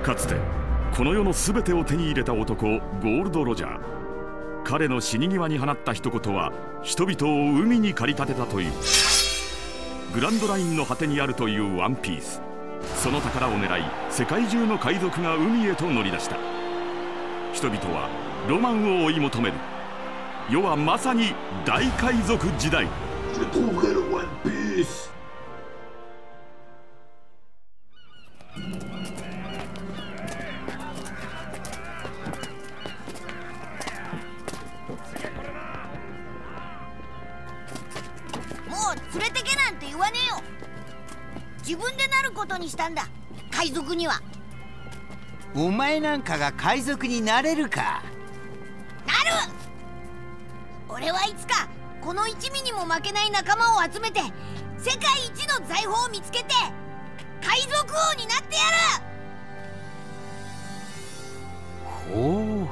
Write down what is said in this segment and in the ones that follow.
かつてこの世の全てを手に入れた男ゴールド・ロジャー。彼の死に際に放った一言は人々を海に駆り立てたという。グランドラインの果てにあるというワンピース。その宝を狙い世界中の海賊が海へと乗り出した。人々はロマンを追い求める。世はまさに大海賊時代。連れてけなんて言わねえよ。自分でなることにしたんだ、海賊には。お前なんかが海賊になれるか。なる！俺はいつかこの一味にも負けない仲間を集めて世界一の財宝を見つけて海賊王になってやる。ほ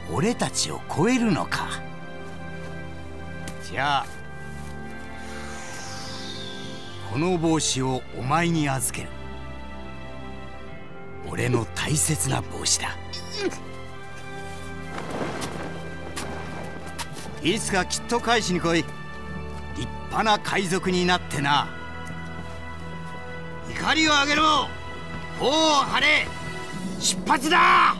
う、俺たちを超えるのか。じゃあこの帽子をお前に預ける。俺の大切な帽子だ。いつかきっと返しに来い。立派な海賊になってな。怒りを上げろ、頬を張れ、出発だ。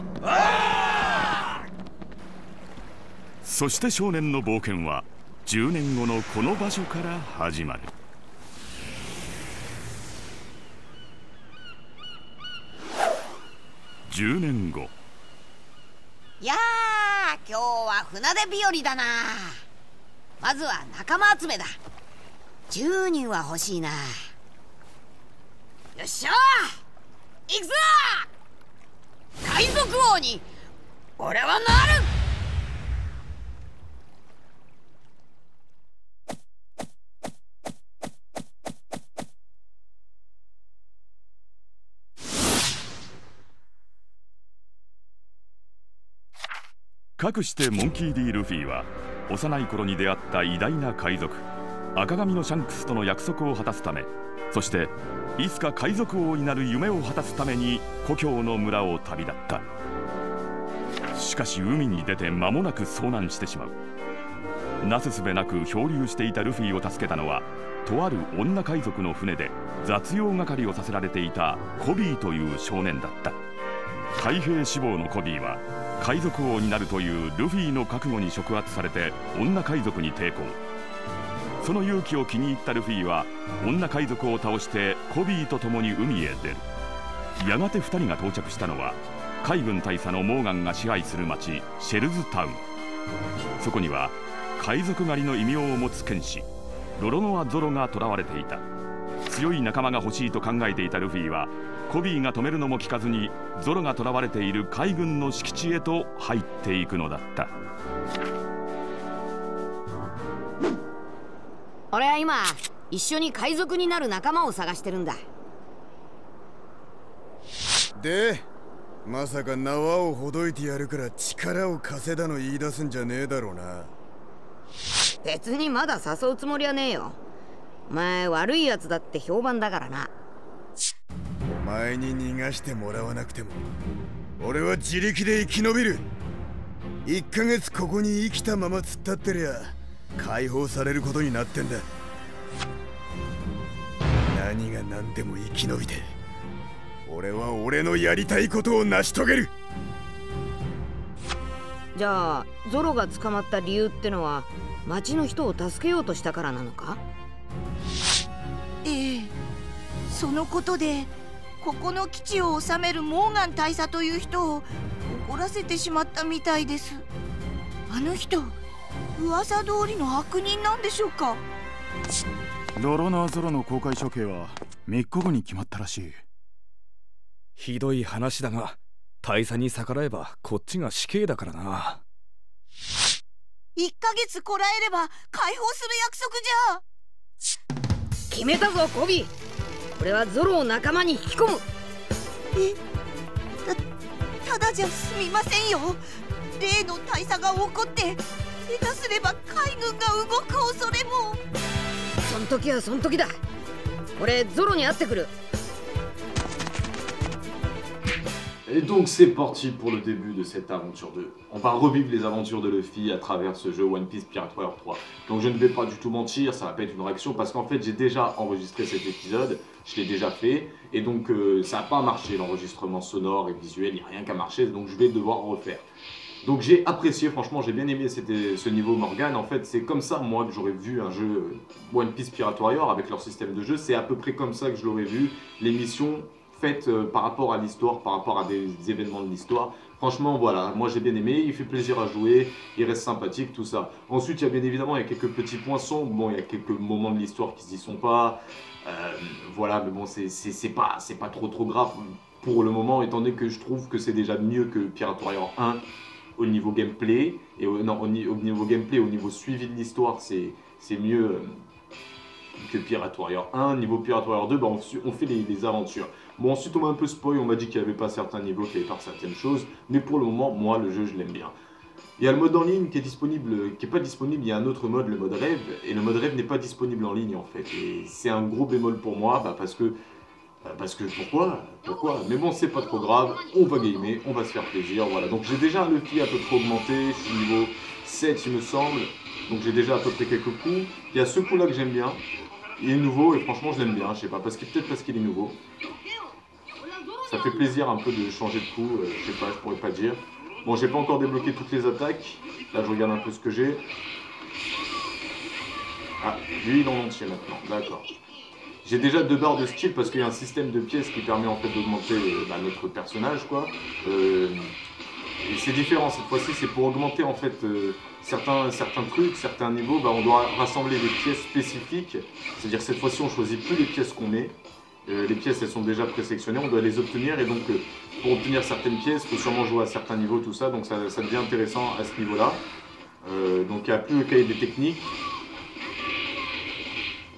そして少年の冒険は10年後のこの場所から始まる。10年後。いやー、今日は船出日和だな。まずは仲間集めだ。10人は欲しいな。よっしゃー、行くぞー。海賊王に俺はなる。かくしてモンキー・ディ・ルフィは幼い頃に出会った偉大な海賊赤髪のシャンクスとの約束を果たすため、そしていつか海賊王になる夢を果たすために故郷の村を旅立った。しかし海に出て間もなく遭難してしまう。なすすべなく漂流していたルフィを助けたのはとある女海賊の船で雑用係をさせられていたコビーという少年だった。海兵志望のコビーは海賊王になるというルフィの覚悟に触発されて女海賊に抵抗。その勇気を気に入ったルフィは女海賊を倒してコビーと共に海へ出る。やがて2人が到着したのは海軍大佐のモーガンが支配する町シェルズタウン。そこには海賊狩りの異名を持つ剣士ロロノア・ゾロが囚われていた。強い仲間が欲しいと考えていたルフィはコビーが止めるのも聞かずにゾロが囚われている海軍の敷地へと入っていくのだった。俺は今一緒に海賊になる仲間を探してるんだ。で、まさか縄をほどいてやるから力を貸せだの言い出すんじゃねえだろうな。別にまだ誘うつもりはねえよ。お前悪いやつだって評判だからな。お前に逃がしてもらわなくても俺は自力で生き延びる。1ヶ月ここに生きたまま突っ立ってりゃ解放されることになってんだ。何が何でも生き延びて俺は俺のやりたいことを成し遂げる。じゃあゾロが捕まった理由ってのは町の人を助けようとしたからなのか？ええ、そのことでここの基地を治めるモーガン大佐という人を怒らせてしまったみたいです。あの人噂通りの悪人なんでしょうか？ロロナーゾロの公開処刑は3日後に決まったらしい。ひどい話だが大佐に逆らえばこっちが死刑だからな。1ヶ月こらえれば解放する約束じゃ。決めたぞコビー。俺はゾロを仲間に引き込む。ただじゃ済みませんよ。例の大佐が怒って下手すれば海軍が動く恐れも。そん時はそん時だ。俺ゾロに会ってくる。Et donc c'est parti pour le début de cette aventure 2. On va revivre les aventures de Luffy à travers ce jeu One Piece Pirate Warrior 3. Donc je ne vais pas du tout mentir, ça va pas être une réaction parce qu'en fait j'ai déjà enregistré cet épisode, je l'ai déjà fait, et donc ça n'a pas marché l'enregistrement sonore et visuel, il n'y a rien qu'à marcher, donc je vais devoir refaire. Donc j'ai apprécié, franchement j'ai bien aimé ce niveau Morgan, en fait c'est comme ça moi que j'aurais vu un jeu One Piece Pirate Warrior avec leur système de jeu, c'est à peu près comme ça que je l'aurais vu, les missions faites par rapport à l'histoire, par rapport à des événements de l'histoire. Franchement voilà, moi j'ai bien aimé, il fait plaisir à jouer, il reste sympathique, tout ça. Ensuite il y a bien évidemment il y a quelques petits points sombres, bon il y a quelques moments de l'histoire qui s'y sont pas, voilà mais bon c'est pas trop grave pour le moment étant donné que je trouve que c'est déjà mieux que Pirate Warrior 1 au niveau gameplay, et au niveau gameplay, au niveau suivi de l'histoire c'est mieux que Pirate Warrior 1. Niveau Pirate Warrior 2, bah, on fait les aventures. Bon, ensuite on m'a un peu spoil, on m'a dit qu'il n'y avait pas certains niveaux, qu'il n'y avait pas certaines choses, mais pour le moment, moi, le jeu, je l'aime bien. Il y a le mode en ligne qui est disponible, qui n'est pas disponible, il y a un autre mode, le mode rêve, et le mode rêve n'est pas disponible en ligne, en fait. Et c'est un gros bémol pour moi, bah, parce que pourquoi? Mais bon, c'est pas trop grave, on va gamer, on va se faire plaisir, voilà. Donc j'ai déjà un Luffy à peu près augmenté, je suis niveau 7, il me semble, donc j'ai déjà à peu près quelques coups. Il y a ce coup-là que j'aime bien. Il est nouveau et franchement je l'aime bien, je sais pas, peut-être parce qu'il est nouveau. Ça fait plaisir un peu de changer de coup, je sais pas, je pourrais pas dire. Bon, j'ai pas encore débloqué toutes les attaques, là je regarde un peu ce que j'ai. Ah, lui il est en entier maintenant, d'accord. J'ai déjà 2 barres de skill parce qu'il y a un système de pièces qui permet en fait d'augmenter notre personnage quoi. Et c'est différent cette fois-ci, c'est pour augmenter en fait certains trucs, certains niveaux, bah, on doit rassembler des pièces spécifiques. C'est-à-dire cette fois-ci on choisit plus les pièces qu'on met. Les pièces elles sont déjà présélectionnées, on doit les obtenir et donc pour obtenir certaines pièces, il faut sûrement jouer à certains niveaux, tout ça, donc ça devient intéressant à ce niveau-là. Donc il n'y a plus le cahier des techniques.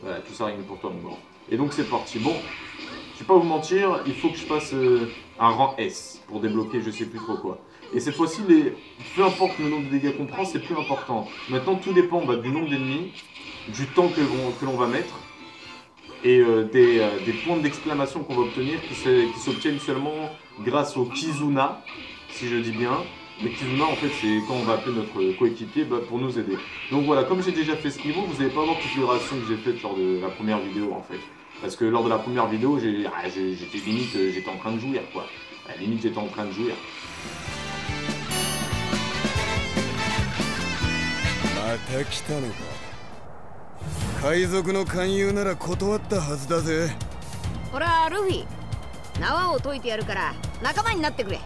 Voilà, tout ça rien que pour toi mon grand. Et donc c'est parti. Bon, je vais pas vous mentir, il faut que je fasse un rang S pour débloquer je sais plus trop quoi. Et cette fois-ci, peu importe le nombre de dégâts qu'on prend, c'est plus important. Maintenant, tout dépend du nombre d'ennemis, du temps que l'on va mettre, et des points d'exclamation qu'on va obtenir qui s'obtiennent seulement grâce au Kizuna, si je dis bien. Le Kizuna, en fait, c'est quand on va appeler notre coéquipier pour nous aider. Donc voilà, comme j'ai déjà fait ce niveau, vous n'allez pas voir toutes les réactions que j'ai faites lors de la première vidéo, en fait. Parce que lors de la première vidéo, j'étais limite, j'étais en train de jouir, quoi. Limite, j'étais en train de jouir. また来たのか。海賊の勧誘なら断ったはずだぜ。ほらルフィ、縄を解いてやるから仲間になってくれ。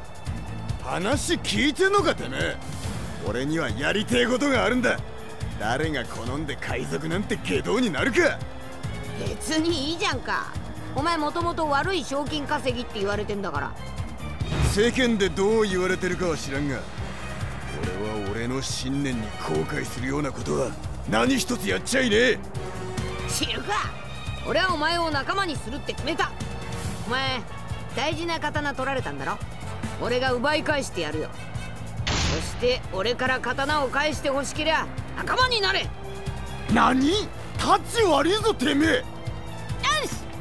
話聞いてんのかてめえ。俺にはやりてえことがあるんだ。誰が好んで海賊なんて下道になるか。別にいいじゃんか。お前もともと悪い賞金稼ぎって言われてんだから。世間でどう言われてるかは知らんが、俺は俺の信念に後悔するようなことは何一つやっちゃいねえ。知るか。俺はお前を仲間にするって決めた。お前大事な刀取られたんだろ。俺が奪い返してやるよ。そして俺から刀を返してほしけりゃ仲間になれ。何？タッチ悪いぞてめえ。よし、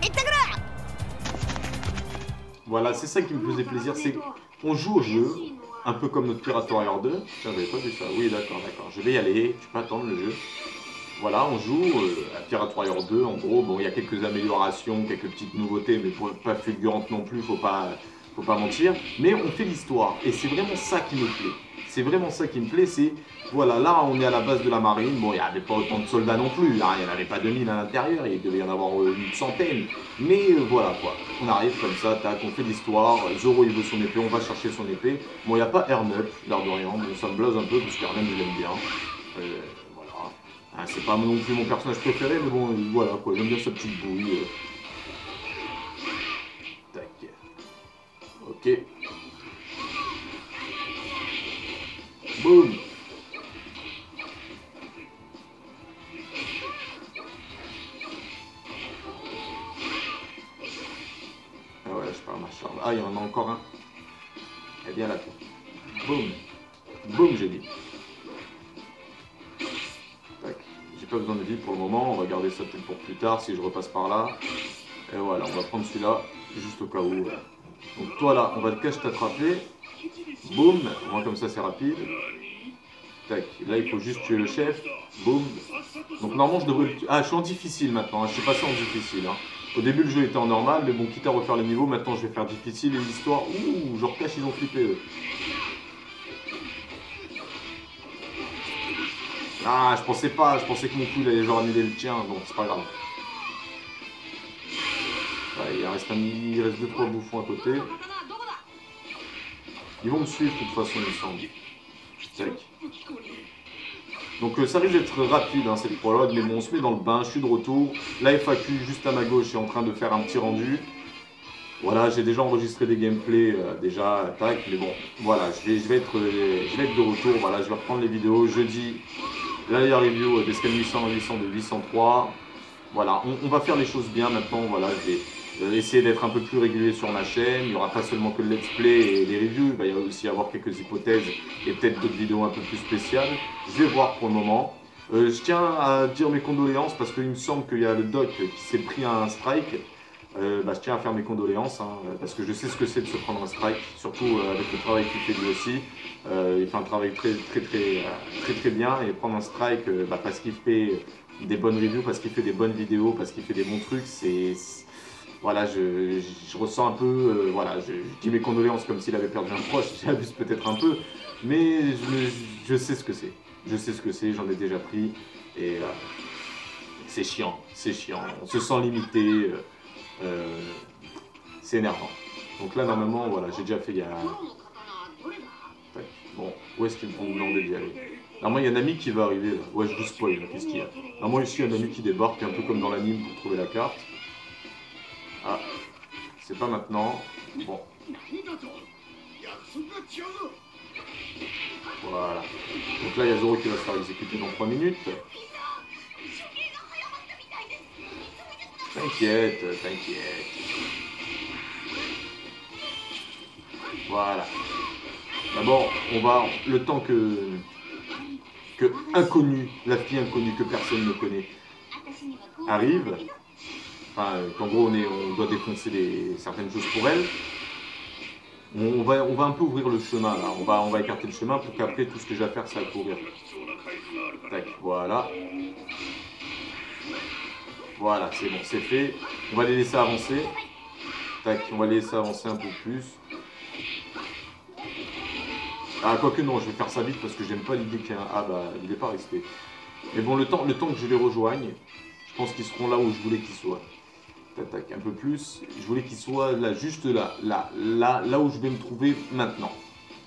行ってくる。Voilà, c'est ça qui me faisait plaisir, c'est qu'on joue au jeu, un peu comme notre Pirate Warrior 2. Tiens, j'avais pas vu ça. Oui, d'accord, je vais y aller, je peux attendre le jeu. Voilà, on joue à Pirate Warrior 2, en gros, bon, il y a quelques améliorations, quelques petites nouveautés, mais pas fulgurantes non plus, faut pas mentir. Mais on fait l'histoire, et c'est vraiment ça qui me plaît. C'est vraiment ça qui me plaît, c'est, voilà, là on est à la base de la marine, bon il n'y avait pas autant de soldats non plus, hein, il n'y en avait pas 2000 à l'intérieur, il devait y en avoir une centaine, mais voilà quoi, on arrive comme ça, tac, on fait l'histoire, Zoro il veut son épée, on va chercher son épée, bon il n'y a pas Ernep, l'air de rien, bon, ça me blase un peu parce qu'Ernep je l'aime bien, voilà, hein, c'est pas non plus mon personnage préféré, mais bon voilà quoi, j'aime bien sa petite bouille, tac, ok. Boum. Ah ouais, je pars ma charge. Ah, il y en a encore un. Eh bien là. Boum. Boum, j'ai dit. Tac. J'ai pas besoin de vie pour le moment. On va garder ça peut-être pour plus tard si je repasse par là. Et voilà, on va prendre celui-là juste au cas où. Donc toi là, on va te cache t'attraper. Boum, au moins comme ça c'est rapide. Tac, là il faut juste tuer le chef. Boum. Donc normalement je devrais le tuer. Ah, je suis en difficile maintenant, hein. Je suis passé en difficile. Hein. Au début le jeu était en normal, mais bon, quitte à refaire le niveau, maintenant je vais faire difficile et l'histoire. Ouh, genre cache, ils ont flippé eux. Ah, je pensais que mon coup il allait genre annuler le tien, bon c'est pas grave. Ouais, il reste 2-3 bouffons à côté. Ils vont me suivre de toute façon, il me semble. Tac. Donc ça risque d'être rapide, hein, cette prologue, mais bon, on se met dans le bain, je suis de retour. La FAQ juste à ma gauche est en train de faire un petit rendu. Voilà, j'ai déjà enregistré des gameplays, déjà, tac, mais bon, voilà, je vais être de retour, voilà, je vais reprendre les vidéos. Jeudi, la review des scans 800 de 803. Voilà, on va faire les choses bien maintenant, voilà, je vais essayer d'être un peu plus régulier sur ma chaîne. Il n'y aura pas seulement que le let's play et les reviews, il va y aussi avoir quelques hypothèses et peut-être d'autres vidéos un peu plus spéciales. Je vais voir pour le moment. Je tiens à dire mes condoléances parce qu'il me semble qu'il y a le doc qui s'est pris un strike. Je tiens à faire mes condoléances, hein, parce que je sais ce que c'est de se prendre un strike, surtout avec le travail qu'il fait lui aussi. Il fait un travail très bien, et prendre un strike parce qu'il fait des bonnes reviews, parce qu'il fait des bonnes vidéos, parce qu'il fait des bons trucs, c'est... Voilà, je ressens un peu, voilà, je dis mes condoléances comme s'il avait perdu un proche, j'abuse peut-être un peu, mais je sais ce que c'est. Je sais ce que c'est, j'en ai déjà pris, et c'est chiant, on se sent limité, c'est énervant. Donc là, normalement, voilà, j'ai déjà fait il y a... Bon, où est-ce qu'ils vont me demander d'y aller? Normalement, il y a un ami qui va arriver, là. Ouais, je vous spoil, qu'est-ce qu'il y a? Normalement, ici, il y a un ami qui débarque, un peu comme dans l'anime pour trouver la carte. Ah, c'est pas maintenant. Bon. Voilà. Donc là, il y a Zoro qui va se faire exécuter dans 3 minutes. T'inquiète. Voilà. D'abord, on va... Le temps que inconnu, la fille inconnue que personne ne connaît, arrive... Enfin, qu'en gros on doit défoncer certaines choses pour elle. On va un peu ouvrir le chemin là, on va écarter le chemin pour qu'après tout ce que j'ai à faire c'est à courir. Tac, voilà. Voilà, c'est bon, c'est fait. On va les laisser avancer. Tac, on va les laisser avancer un peu plus. Ah, quoique non, je vais faire ça vite parce que j'aime pas l'idée qu'il y a un... Ah bah, il est pas resté. Mais bon, le temps que je les rejoigne, je pense qu'ils seront là où je voulais qu'ils soient. Tac, un peu plus. Je voulais qu'il soit là, juste là où je vais me trouver maintenant.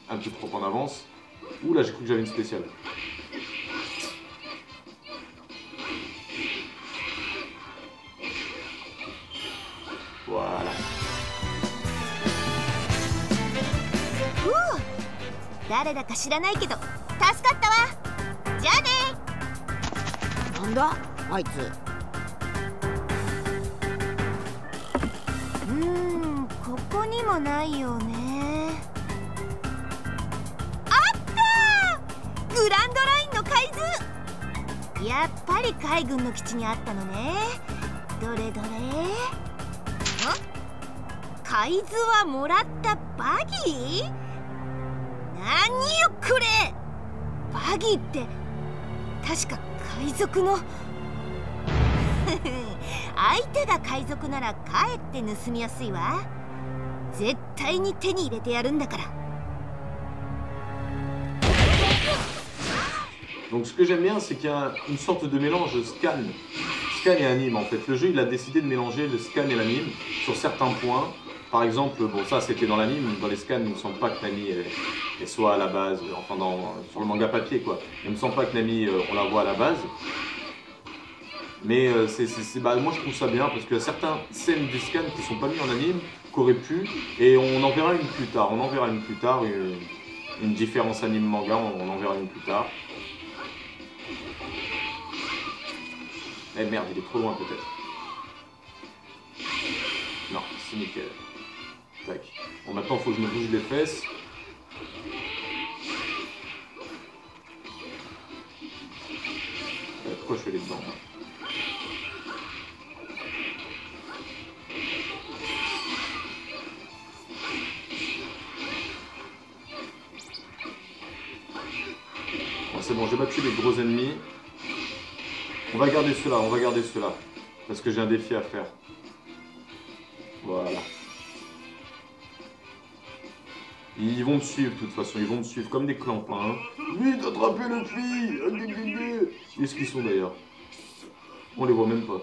Un peu trop en avance. Ouh là, j'ai cru que j'avais une spéciale. Voilà. 誰だか知らないけど助かったわ。じゃあね。なんだあいつ。ここにもないよね。あった！グランドラインの海図。やっぱり海軍の基地にあったのね。どれどれ。海図はもらったバギー？何よこれ。バギーって確か海賊の相手が海賊ならかえって盗みやすいわ。絶対に手に入れてやるんだから。Donc ce que j'aime bien, c'est qu'il y a une sorte de mélange scan et anime en fait. Le jeu il a décidé de mélanger le scan et l'anime sur certains points. Par exemple, bon ça c'était dans l'anime, dans les scans il ne me semble pas que Nami elle soit à la base, enfin sur le manga papier quoi. Il ne me semble pas que Nami on la voit à la base. Mais moi je trouve ça bien parce qu'il y a certaines scènes du scan qui sont pas mises en anime, qu'aurait pu, et on en verra une plus tard. Une différence anime manga, on en verra une plus tard. Eh merde, il est trop loin peut-être. Non, c'est nickel. Tac. Bon maintenant il faut que je me bouge les fesses. Pourquoi je fais les dents là ? c'est bon, j'ai battu les gros ennemis. On va garder ceux-là, on va garder ceux-là. Parce que j'ai un défi à faire. Voilà. Ils vont me suivre de toute façon, ils vont me suivre comme des clampins. Vite, attrapez le fille. Où est-ce qu'ils sont d'ailleurs? On les voit même pas.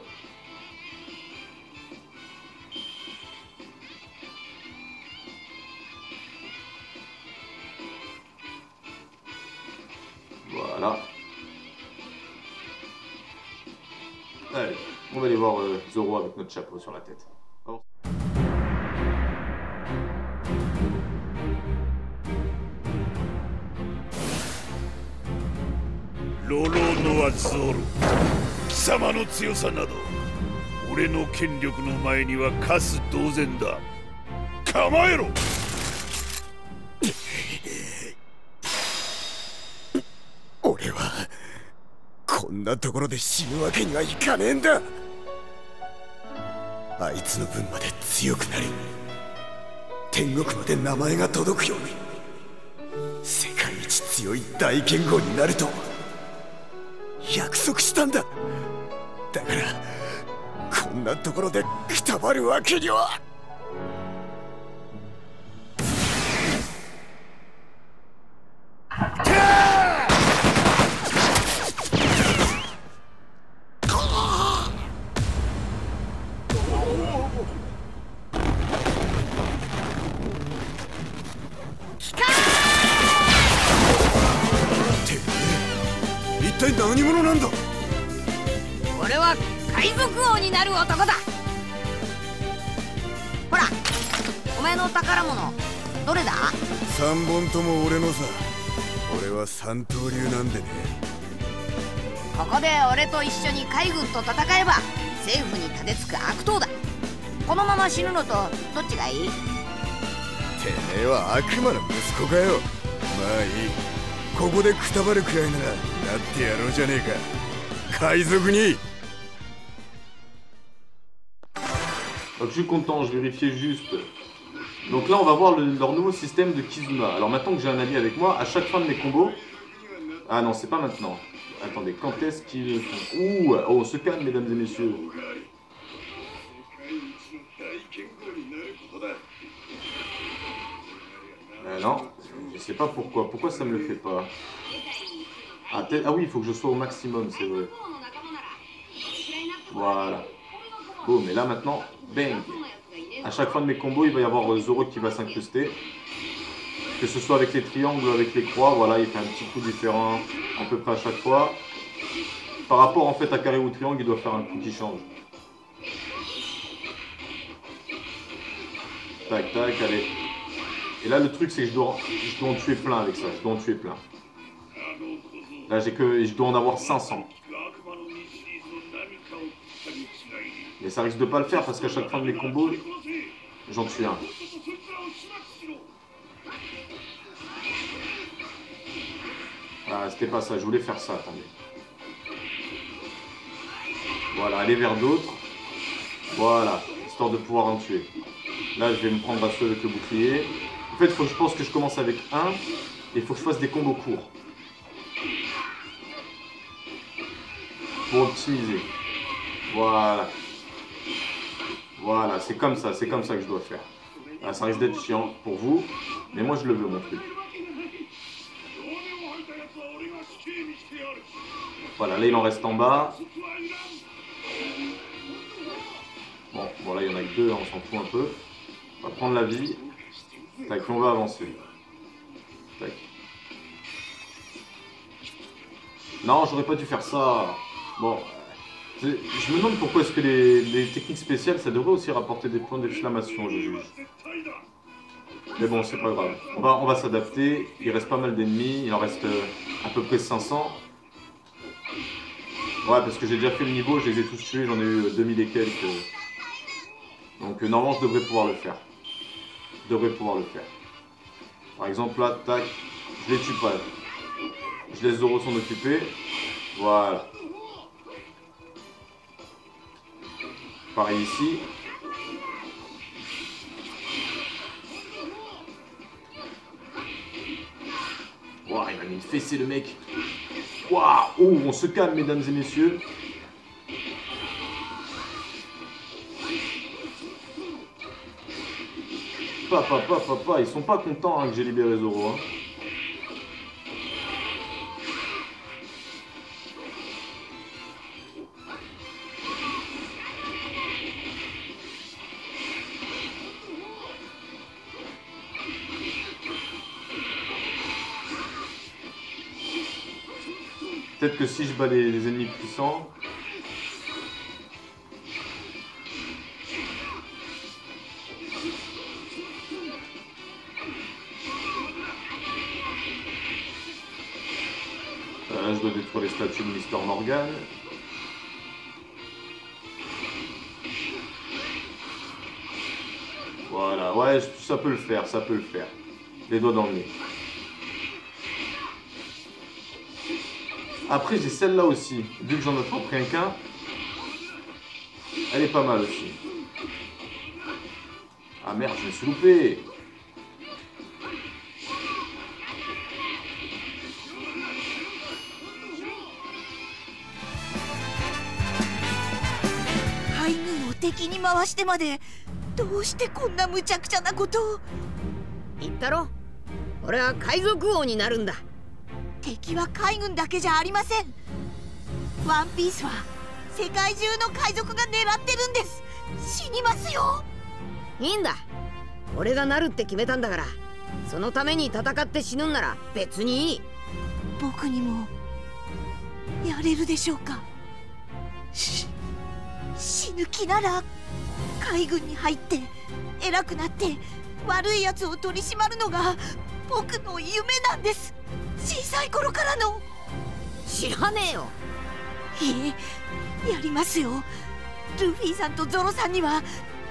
Voilà. Allez, on va aller voir Zoro avec notre chapeau sur la tête. Alors...ロロノアゾロ、貴様の強さなど俺の権力の前にはカス同然だ。構えろ。俺はこんなところで死ぬわけにはいかねえんだ。あいつの分まで強くなり、天国まで名前が届くように世界一強い大剣豪になると約束したんだ。だからこんなところでくたばるわけには。一体何者なんだ。俺は海賊王になる男だ。ほら、お前の宝物どれだ？3本とも俺のさ。俺は三刀流なんでね。ここで俺と一緒に海軍と戦えば政府に立てつく悪党だ。このまま死ぬのとどっちがいい？てめえは悪魔の息子かよ。まあいい、ここでくたばるくらいならなってやろうじゃねえか、海賊に。Donc je suis content, je vérifiais juste. Donc là on va voir leur nouveau système de Kizuna. Alors maintenant que j'ai un allié avec moi, à chaque fin de mes combos... Ah non, c'est pas maintenant. Attendez, quand est-ce qu'ils le font? Ouh, oh, on se calme mesdames et messieurs. Non, je sais pas pourquoi. Pourquoi ça me le fait pas? Ah oui, il faut que je sois au maximum, c'est vrai. Voilà. Boum, et là maintenant, bang. À chaque fin de mes combos, il va y avoir Zoro qui va s'incruster. Que ce soit avec les triangles ou avec les croix, voilà, il fait un petit coup différent à peu près à chaque fois. Par rapport en fait à carré ou triangle, il doit faire un coup qui change. Tac, tac, allez. Et là, le truc, c'est que je dois en tuer plein avec ça. Je dois en tuer plein. Là, je dois en avoir 500. Mais ça risque de pas le faire parce qu'à chaque fin de mes combos, j'en tue un. Ah, c'était pas ça. Je voulais faire ça. Attendez. Voilà, aller vers d'autres. Voilà, histoire de pouvoir en tuer. Là, je vais me prendre à ceux avec le bouclier. En fait, je pense que je commence avec un. Et il faut que je fasse des combos courts. Pour optimiser. Voilà. Voilà, c'est comme ça que je dois faire. Ah, ça risque d'être chiant pour vous. Mais moi, je le veux, mon truc. Voilà, là, il en reste en bas. Bon, là, il y en a que deux, hein, on s'en fout un peu. On va prendre la vie. Tac, on va avancer. Tac. Non, j'aurais pas dû faire ça. Bon, je me demande pourquoi est-ce que les techniques spéciales, ça devrait aussi rapporter des points d'exclamation, je juge. Mais bon, c'est pas grave. On va s'adapter. Il reste pas mal d'ennemis. Il en reste à peu près 500. Ouais, parce que j'ai déjà fait le niveau, je les ai tous tués. J'en ai eu 2000 et quelques. Donc normalement, je devrais pouvoir le faire. Par exemple, là, tac, je les tue pas. Je laisse Zoro s'en occuper. Voilà. Pareil ici. Wow, il m'a mis une fessée le mec. Waouh! Oh, on se calme, mesdames et messieurs. Papa, ils sont pas contents hein, que j'ai libéré Zoro. Hein. Peut-être que si je bats les ennemis puissants... Là, je dois détruire les statues de Mister Morgan. Voilà, ouais, ça peut le faire, ça peut le faire. Les doigts dans le nez. Après, j'ai celle-là aussi. Vu que j'en ai pas pris qu'un, elle est pas mal aussi. Ah merde, je me suis loupé. Haigunを敵に回してまでどうしてこんな無茶苦茶なことを。言ったろ、俺は海賊王になるんだ。敵は海軍だけじゃありません。ワンピースは世界中の海賊が狙ってるんです。死にますよ。いいんだ、俺がなるって決めたんだから、そのために戦って死ぬんなら別にいい。僕にもやれるでしょうか。死ぬ気なら海軍に入って偉くなって悪いやつを取り締まるのが僕の夢なんです。小さい頃からの。知らねえよ。いえ、やりますよ。ルフィさんとゾロさんには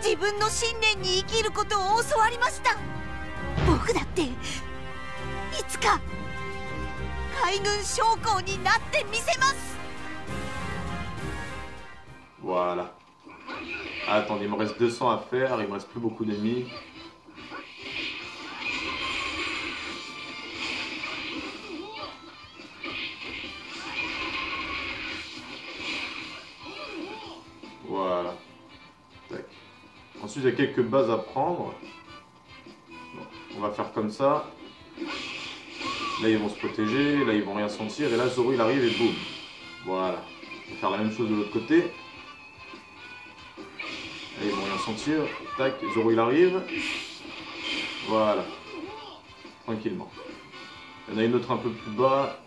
自分の信念に生きることを教わりました。僕だっていつか海軍将校になってみせます。Voilà. Attendez, il me reste 200 à faire, il me reste plus beaucoup d'ennemis. Voilà. Tac. Ensuite, il y a quelques bases à prendre. Bon, on va faire comme ça. Là, ils vont se protéger. Là, ils vont rien sentir. Et là, Zoro, il arrive et boum. Voilà. On va faire la même chose de l'autre côté. Là, ils vont rien sentir. Tac. Zoro, il arrive. Voilà. Tranquillement. Il y en a une autre un peu plus bas.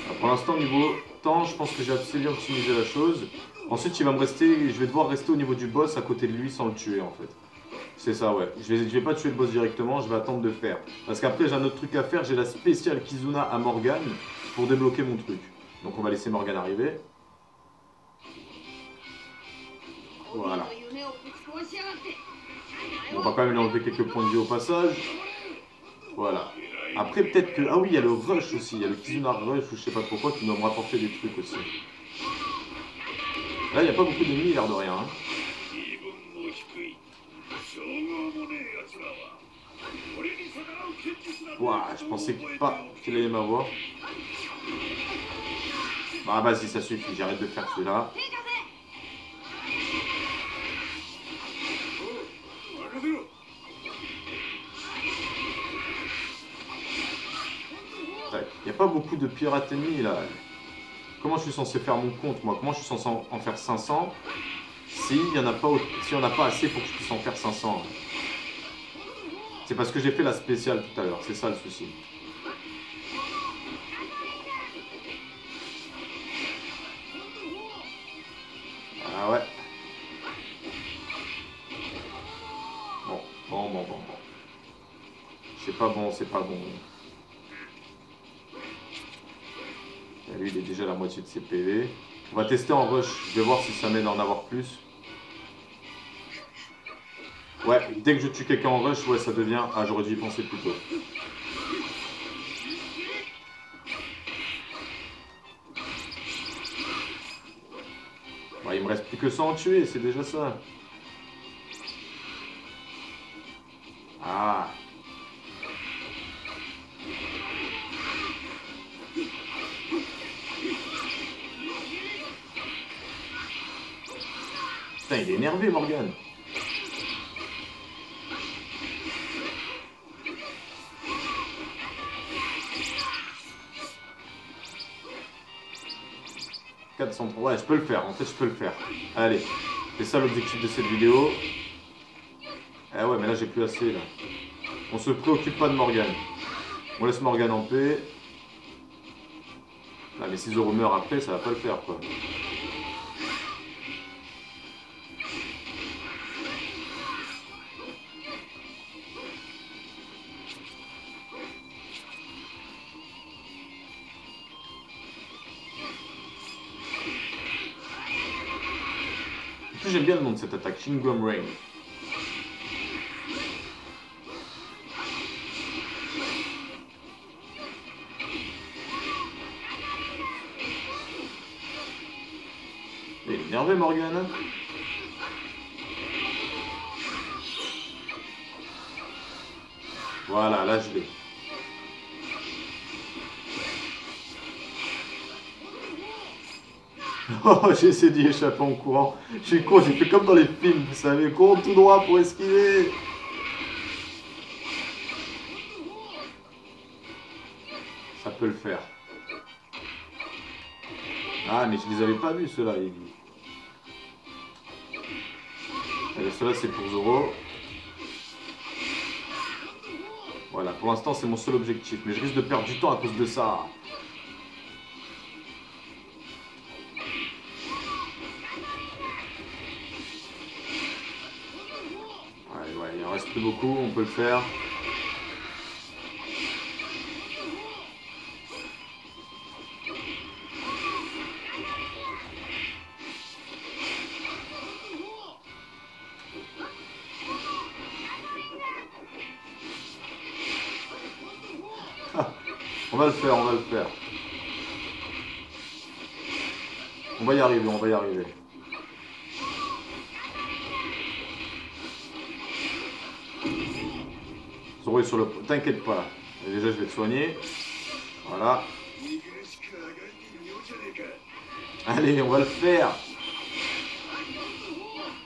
Alors, pour l'instant, niveau temps, je pense que j'ai assez bien optimisé la chose. Ensuite, il va me rester, je vais devoir rester au niveau du boss à côté de lui sans le tuer en fait. C'est ça, ouais. Je vais pas tuer le boss directement, je vais attendre de faire. Parce qu'après, j'ai un autre truc à faire, j'ai la spéciale Kizuna à Morgan pour débloquer mon truc. Donc on va laisser Morgan arriver. Voilà. On va quand même lui enlever quelques points de vie au passage. Voilà. Après, peut-être que... Ah oui, il y a le rush aussi. Il y a le Kizuna rush ou je sais pas pourquoi qui doit me rapporter des trucs aussi. Là, il n'y a pas beaucoup d'ennemis, l'air de rien. Hein. Ouah, je pensais pas qu'il allait m'avoir. Bah, vas-y, ça suffit. J'arrête de faire celui-là. Il n'y a pas beaucoup de pirates ennemis là. Comment je suis censé faire mon compte moi? Comment je suis censé en faire 500 si on n'a pas assez pour que je puisse en faire 500? C'est parce que j'ai fait la spéciale tout à l'heure, c'est ça le souci. Ah ouais. Bon. C'est pas bon, c'est pas bon. Lui, il est déjà à la moitié de ses PV. On va tester en rush. Je vais voir si ça m'aide à en avoir plus. Ouais, dès que je tue quelqu'un en rush, ouais, ça devient... Ah, j'aurais dû y penser plus tôt. Bah, il me reste plus que 100 à tuer, c'est déjà ça. Ah. Putain, il est énervé, Morgan. Ouais, je peux le faire, en fait je peux le faire. Allez, c'est ça l'objectif de cette vidéo. Ah ouais, mais là j'ai plus assez là. On se préoccupe pas de Morgan. On laisse Morgan en paix. Ah mais si Zoro meurt après, ça va pas le faire quoi. En plus j'aime bien le nom de cette attaque, Shinigami Rain. Il est énervé Morgan. Voilà, là je l'ai. Oh, j'ai essayé d'y échapper en courant. Je suis con, j'ai fait comme dans les films, vous savez, cours tout droit pour esquiver. Ça peut le faire. Ah, mais je les avais pas vus ceux-là. Allez, ceux-là c'est pour Zoro. Voilà, pour l'instant c'est mon seul objectif, mais je risque de perdre du temps à cause de ça. Ouais, il en reste plus beaucoup, on peut le faire. On va le faire, on va le faire. On va y arriver, on va y arriver. Zoro est sur le... T'inquiète pas. Déjà, je vais te soigner. Voilà. Allez, on va le faire.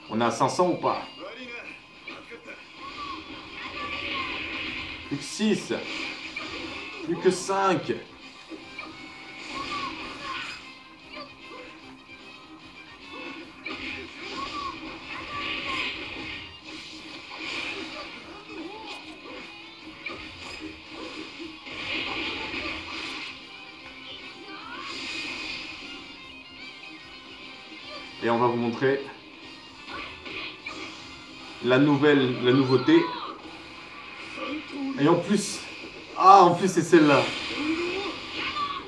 On a 500 ou pas? Plus que 6. Plus que 5. Et on va vous montrer la nouveauté. Et en plus... Ah, en plus c'est celle-là.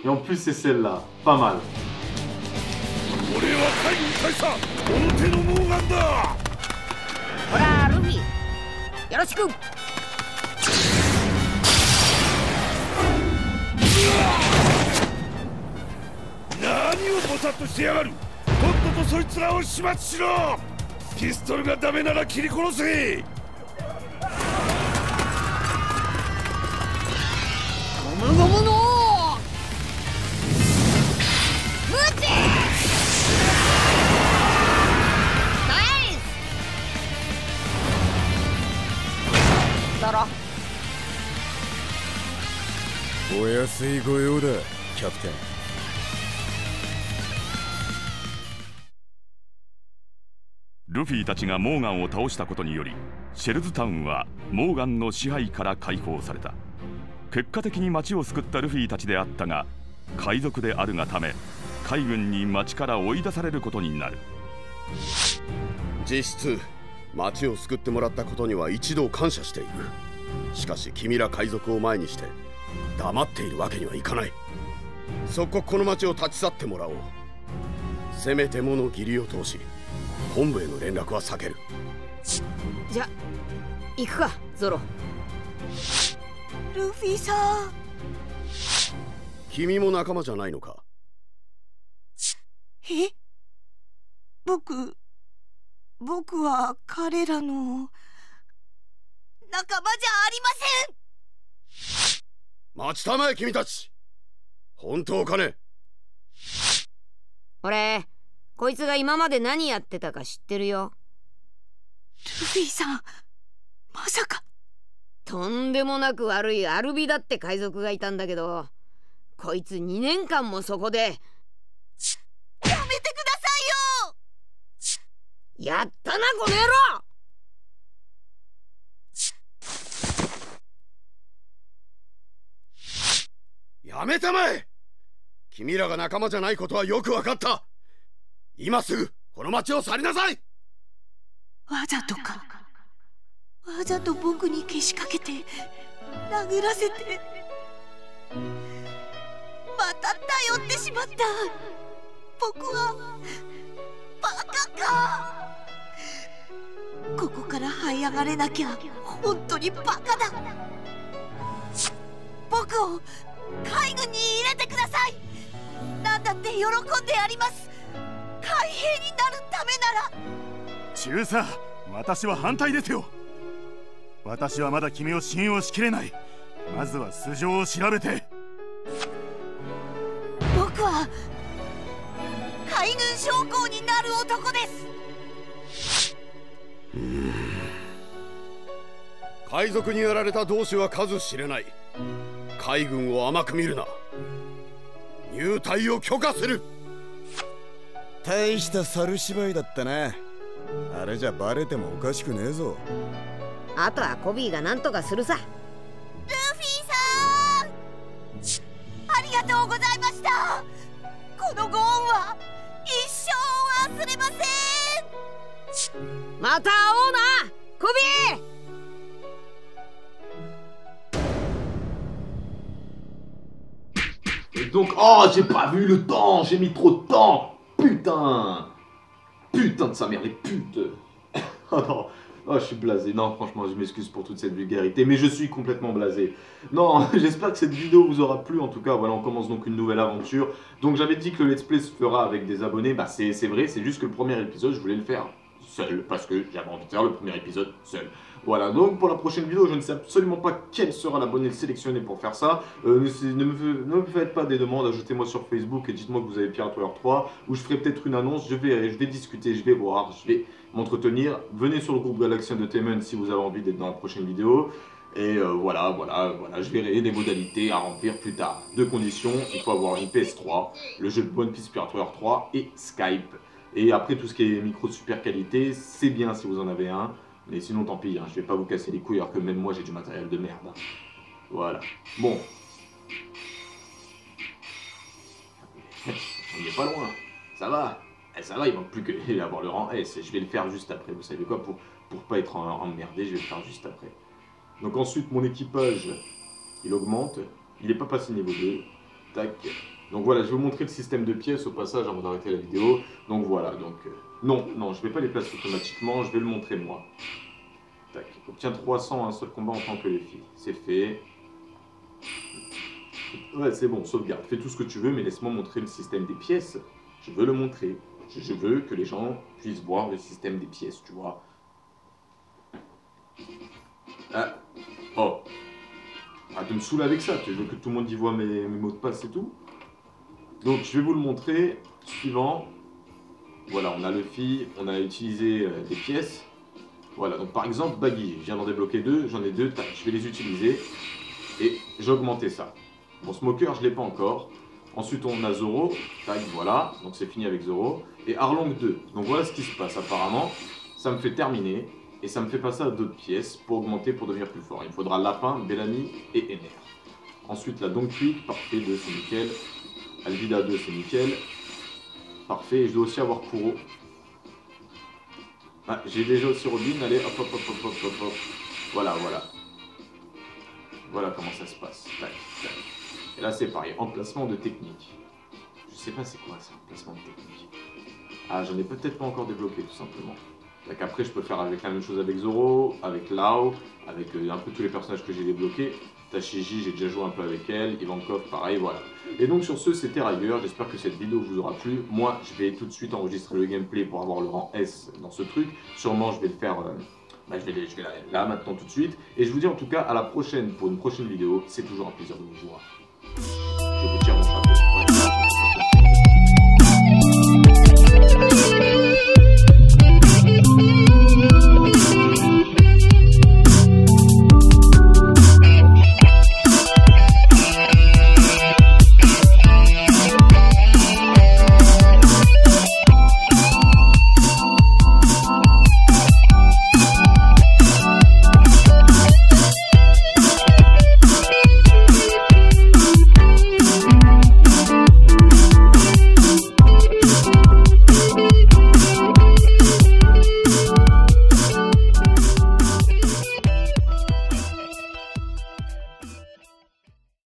Et en plus c'est celle-là. Pas mal. Hola, Luffy. Yoroshiku. Naniをボサッとしてやがる。とっととそいつらを始末しろ。ピストルがダメなら切り殺せ。ゴムゴムのムチ。ナイス。だろ。お安いご用だ、キャプテン。ルフィたちがモーガンを倒したことにより、シェルズタウンはモーガンの支配から解放された。結果的に町を救ったルフィたちであったが、海賊であるがため海軍に町から追い出されることになる。実質町を救ってもらったことには一度感謝している。しかし君ら海賊を前にして黙っているわけにはいかない。即刻この町を立ち去ってもらおう。せめてもの義理を通し本部への連絡は避ける。じゃ行くか、ゾロ。ルフィさん。君も仲間じゃないのか？え？僕は彼らの仲間じゃありません。待ちたまえ君たち。本当かね？俺こいつが今まで何やってたか知ってるよ。ルフィさん、まさか。とんでもなく悪いアルビダって海賊がいたんだけど、こいつ2年間もそこで。やめてくださいよ。やったなこの野郎。やめたまえ。君らが仲間じゃないことはよく分かった。今すぐこの町を去りなさい。わざとか。わざと僕にけしかけて殴らせて、また頼ってしまった。僕はバカか。ここから這い上がれなきゃ本当にバカだ。僕を海軍に入れてください。何だって喜んでやります。海兵になるためなら。中佐、私は反対ですよ。私はまだ君を信用しきれない。まずは素性を調べて。僕は海軍将校になる男です。海賊にやられた同志は数知れない。海軍を甘く見るな。入隊を許可する。大した猿芝居だったな。あれじゃバレてもおかしくねえぞ。あとはコビーが何とかするさ。ルフィさん、ありがとうございました。このご恩は一生忘れません。また会おうなコビー。Et donc, oh, j'ai pas vu le temps, j'ai mis trop de temps. Putain. Putain de sa mère, les putes. Oh non, oh, je suis blasé. Non, franchement, je m'excuse pour toute cette vulgarité, mais je suis complètement blasé. Non, j'espère que cette vidéo vous aura plu. En tout cas, voilà, on commence donc une nouvelle aventure. Donc, j'avais dit que le let's play se fera avec des abonnés. Bah, c'est vrai, c'est juste que le premier épisode, je voulais le faire seul, parce que j'avais envie de faire le premier épisode seul. Voilà, donc pour la prochaine vidéo, je ne sais absolument pas quel sera l'abonné sélectionné pour faire ça. Ne me faites pas des demandes, ajoutez-moi sur Facebook et dites-moi que vous avez Pirate Warrior 3, où je ferai peut-être une annonce, je vais discuter, je vais voir, je vais m'entretenir. Venez sur le groupe Galaxy Entertainment si vous avez envie d'être dans la prochaine vidéo. Et voilà, je verrai des modalités à remplir plus tard. Deux conditions, il faut avoir une PS3, le jeu de One Piece Pirate Warrior 3 et Skype. Et après tout ce qui est micro de super qualité, c'est bien si vous en avez un. Mais sinon tant pis, hein, je vais pas vous casser les couilles alors que même moi j'ai du matériel de merde. Voilà. Bon. On n'est pas loin. Ça va. Ça va, il manque plus que avoir le rang S. Je vais le faire juste après. Vous savez quoi, pour pas être emmerdé, je vais le faire juste après. Donc ensuite mon équipage, il augmente. Il n'est pas passé niveau 2. Tac. Donc voilà, je vais vous montrer le système de pièces au passage avant d'arrêter la vidéo. Donc voilà, donc non, je vais pas les placer automatiquement, je vais le montrer moi. Tac, obtient 300 à un seul combat en tant que les filles. C'est fait. Ouais, c'est bon, sauvegarde. Fais tout ce que tu veux, mais laisse-moi montrer le système des pièces. Je veux le montrer. Je veux que les gens puissent voir le système des pièces, tu vois. Ah. Oh. Arrête de me saouler avec ça. Tu veux que tout le monde y voit mes mots de passe et tout? Donc je vais vous le montrer, suivant, voilà, on a Luffy, on a utilisé des pièces, voilà, donc par exemple Baggy, je viens d'en débloquer deux, j'en ai deux, tac, je vais les utiliser, et j'ai augmenté ça. Bon, Smoker, je ne l'ai pas encore, ensuite on a Zoro, tac, voilà, donc c'est fini avec Zoro, et Arlong 2, donc voilà ce qui se passe apparemment, ça me fait terminer, et ça me fait passer à d'autres pièces pour augmenter, pour devenir plus fort, il me faudra Lapin, Bellamy et Ener. Ensuite la Don Quick, parfait, 2 c'est nickel. Alvida 2 c'est nickel. Parfait, et je dois aussi avoir Kuro. Ah, j'ai déjà aussi Robin, allez, hop. Voilà. Voilà comment ça se passe. Tac. Et là c'est pareil, emplacement de technique. Je sais pas c'est quoi ça, emplacement de technique. Ah, j'en ai peut-être pas encore débloqué tout simplement. Donc après je peux faire avec la même chose avec Zoro, avec Lao, avec un peu tous les personnages que j'ai débloqués. Tashiji, j'ai déjà joué un peu avec elle, Ivankov, pareil, voilà. Et donc sur ce, c'était Riger, j'espère que cette vidéo vous aura plu. Moi, je vais tout de suite enregistrer le gameplay pour avoir le rang S dans ce truc. Sûrement, je vais le faire, je vais là maintenant tout de suite. Et je vous dis en tout cas à la prochaine pour une prochaine vidéo, c'est toujours un plaisir de vous voir.